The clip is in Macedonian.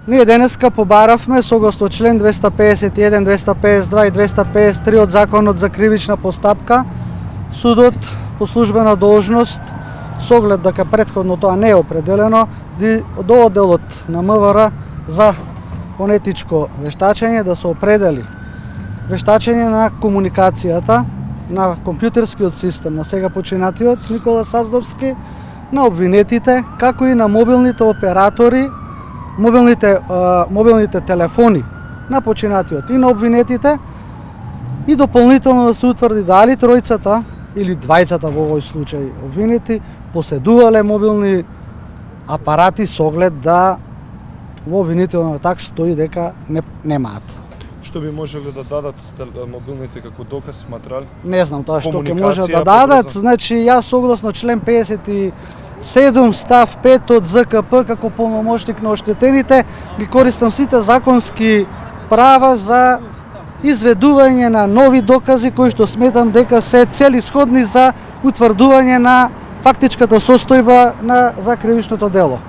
Ние денеска побаравме согласно член 251, 252 и 253 од Законот за кривична постапка, судот по службена должност, со оглед дека претходно тоа не е определено, до одделот на МВР за фонетичко вештачење да се определи вештачење на комуникацијата на компјутерскиот систем на сега починатиот Никола Саздовски, на обвинетите, како и на мобилните оператори, мобилните телефони на починатиот и на обвинетите, и дополнително да се утврди дали тројцата или двајцата во овој случај обвинети поседувале мобилни апарати со оглед да во обвинителниот акт стои дека немаат. Што би можеле да дадат мобилните како доказ, материјал? Не знам тоа што ќе може да дадат. Значи, јас согласно член 57 став 5 од ЗКП како полномошник на оштетените ги користам сите законски права за изведување на нови докази кои што сметам дека се целисходни за утврдување на фактичката состојба за кривичното дело.